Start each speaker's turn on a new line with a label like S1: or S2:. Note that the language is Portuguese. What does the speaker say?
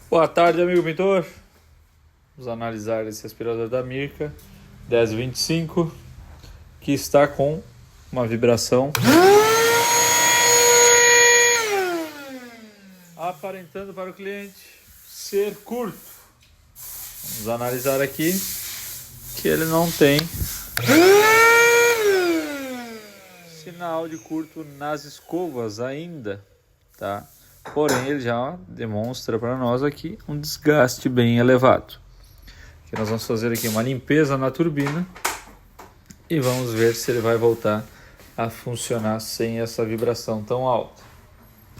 S1: Boa tarde, amigo pintor. Vamos analisar esse aspirador da Mirka 1025 que está com uma vibração aparentando para o cliente ser curto. Vamos analisar aqui que ele não tem sinal de curto nas escovas ainda, tá? Porém, ele já demonstra para nós aqui um desgaste bem elevado. Aqui nós vamos fazer aqui uma limpeza na turbina e vamos ver se ele vai voltar a funcionar sem essa vibração tão alta.